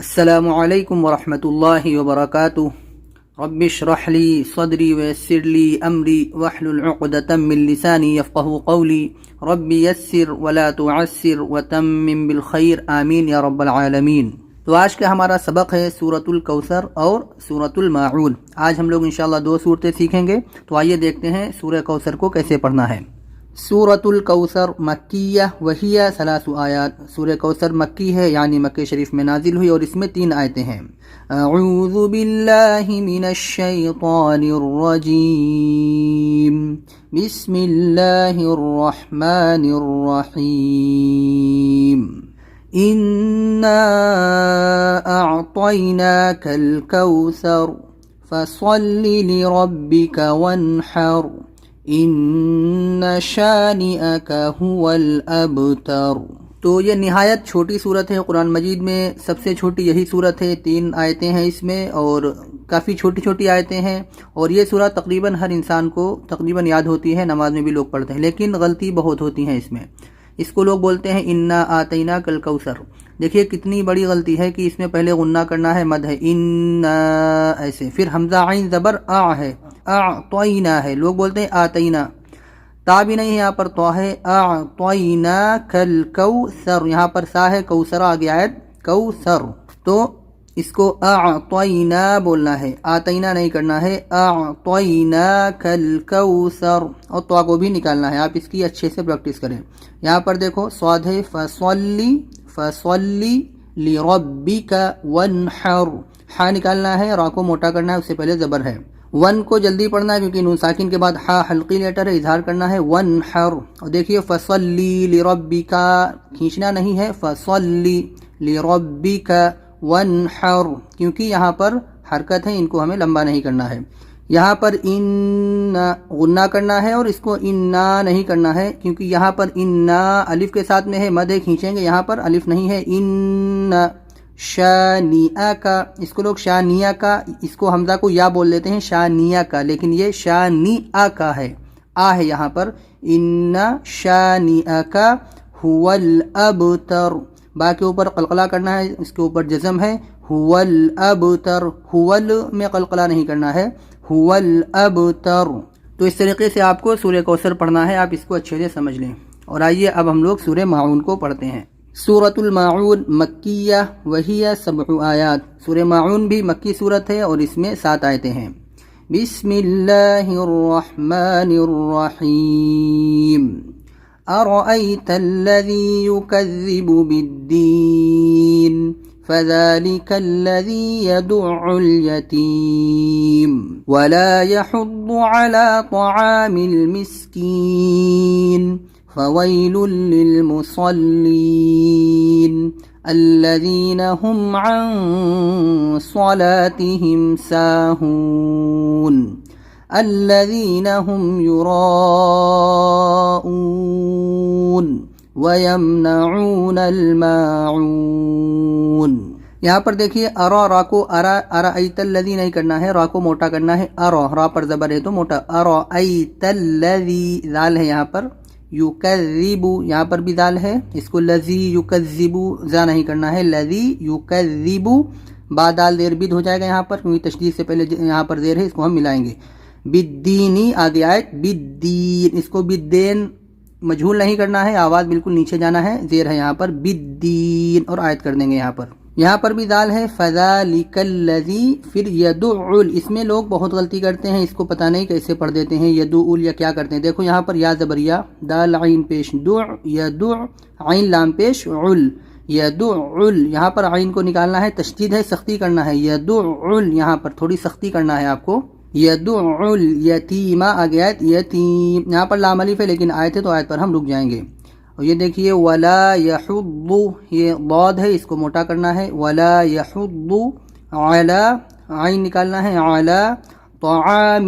السلام علیکم ورحمۃ اللہ وبرکاتہ رب اشرح لی صدری ویسر لی امری واحلل عقدۃ من لسانی یفقہوا قولی رب یسر ولا تعسر وتمم بالخیر آمین یا رب العالمین۔ تو آج کا ہمارا سبق ہے سورۃ الکوثر اور سورۃ الماعون۔ آج ہم لوگ انشاءاللہ 2 صورتیں سیکھیں گے، تو آئیے دیکھتے ہیں سورہ کوثر کو کیسے پڑھنا ہے۔ سورۃ الکوثر مکیہ وہی 3 آیات۔ سورہ کوثر مکی ہے، یعنی مکہ شریف میں نازل ہوئی، اور اس میں 3 آیتیں ہیں۔ اعوذ باللہ من الشیطان الرجیم، بسم اللہ الرحمن الرحیم۔ انا اعطیناک الکوثر فصل لربک وانحر ان شانئک هو الابتر۔ تو یہ نہایت چھوٹی صورت ہے، قرآن مجید میں سب سے چھوٹی یہی صورت ہے، 3 آیتیں ہیں اس میں، اور کافی چھوٹی چھوٹی آیتیں ہیں، اور یہ صورت تقریباً ہر انسان کو تقریباً یاد ہوتی ہے، نماز میں بھی لوگ پڑھتے ہیں، لیکن غلطی بہت ہوتی ہیں اس میں۔ اس کو لوگ بولتے ہیں انا آتیناک الکوثر۔ دیکھیے کتنی بڑی غلطی ہے کہ اس میں پہلے غنہ کرنا ہے، مد ہے انا ایسے، پھر حمزہ عین زبر آ ہے، اعطینا ہے، لوگ بولتے ہیں آتینا، تا بھی نہیں ہے، یہاں پر تو ہے، اعطیناک الکوثر، یہاں پر سا ہے، کوثر آ گیا ہے، کوثر، تو اس کو اعطینا بولنا ہے، آتینا نہیں کرنا ہے، اعطیناک الکوثر، اور تو کو بھی نکالنا ہے۔ آپ اس کی اچھے سے پریکٹس کریں۔ یہاں پر دیکھو صاد ہے، فصلی لربک وانحر، ہا نکالنا ہے، را کو موٹا کرنا ہے، اس سے پہلے زبر ہے۔ ون کو جلدی پڑھنا ہے کیونکہ نون ساکن کے بعد ہا حلقی لیٹر ہے، اظہار کرنا ہے، وانحر۔ اور دیکھیے فصلی لربک، کھینچنا نہیں ہے، فصلی لربک وانحر، کیونکہ یہاں پر حرکت ہے، ان کو ہمیں لمبا نہیں کرنا ہے۔ یہاں پر ان غنہ کرنا ہے، اور اس کو انا نہیں کرنا ہے، کیونکہ یہاں پر انا الف کے ساتھ میں ہے، مد ہے، کھینچیں گے، یہاں پر الف نہیں ہے، ان شانیہ کا، اس کو لوگ شانیہ کا، اس کو حمزہ کو یا بول لیتے ہیں شانیہ کا، لیکن یہ شانیہ کا ہے، آ ہے یہاں پر، ان شانیہ کا هو الابتر، با کے اوپر قلقلہ کرنا ہے، اس کے اوپر جزم ہے، هو الابتر، هو میں قلقلہ نہیں کرنا ہے، هو الابتر۔ تو اس طریقے سے آپ کو سورہ کوثر پڑھنا ہے، آپ اس کو اچھے سے سمجھ لیں۔ اور آئیے اب ہم لوگ سورہ ماعون کو پڑھتے ہیں۔ سورۃ الماعون مکیہ وہی 7 آیات۔ سورہ ماعون بھی مکی صورت ہے، اور اس میں 7 آیتیں ہیں۔ بسم اللہ الرحمن الرحیم۔ ارأیت الذی یکذب بالدین فذلك الذي يدع اليتيم ولا يحض على طعام المسكين فويل للمصلين الذين هم عن صلاتهم ساهون الذين هم يراءون وَيَمْنَعُونَ الْمَاعُونَ۔ یہاں پر دیکھیے ارا، را کو ارأیت الذی نہیں کرنا ہے، را کو موٹا کرنا ہے، ارا، را پر زبر ہے تو موٹا، ارأیت الذی، ذال ہے یہاں پر، یکذب، یہاں پر بھی ذال ہے، اس کو لذی یکذب، ذا نہیں کرنا ہے، لذی یکذب، با دال زیر بد ہو جائے گا یہاں پر، کیونکہ تشدید سے پہلے یہاں پر زیر ہے، اس کو ہم ملائیں گے، بالدینی آگے آیت، بالدین، اس کو بالدین مجھول نہیں کرنا ہے، آواز بالکل نیچے جانا ہے، زیر ہے یہاں پر، بالدین، اور آیت کر دیں گے یہاں پر بھی دال ہے، فذالک الذی، پھر یدعل، اس میں لوگ بہت غلطی کرتے ہیں، اس کو پتہ نہیں کیسے پڑھ دیتے ہیں، یدعل یا کیا کرتے ہیں۔ دیکھو یہاں پر یا زبریہ، دال عین پیش دع، یدع، عین لام پیش عل، یدعل، یہاں پر عین کو نکالنا ہے، تشدید ہے، سختی کرنا ہے، یدعل، یہاں پر تھوڑی سختی کرنا ہے آپ کو، یدع الیتیم آگے آیت، یتیم، یہاں پر لام الف ہے لیکن آیت ہے تو آیت پر ہم رک جائیں گے۔ اور یہ دیکھیے ولا یحض، یہ ضاد ہے، اس کو موٹا کرنا ہے، ولا یحض علی، عین نکالنا ہے، علی طعام،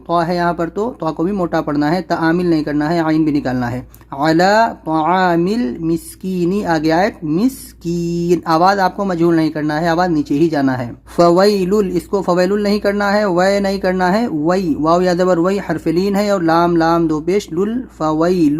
طا ہے یہاں پر تو طا کو بھی موٹا پڑھنا ہے، تعامل نہیں کرنا ہے، عین بھی نکالنا ہے، علی طعام المسکین آگے آیت، مسکین، آواز آپ کو مجھول نہیں کرنا ہے، آواز نیچے ہی جانا ہے، فویل، اس کو فویل نہیں کرنا ہے، وے نہیں کرنا ہے، وی، واو یا زبر وی، حرف لین ہے، اور لام 2 پیش، لل، فویل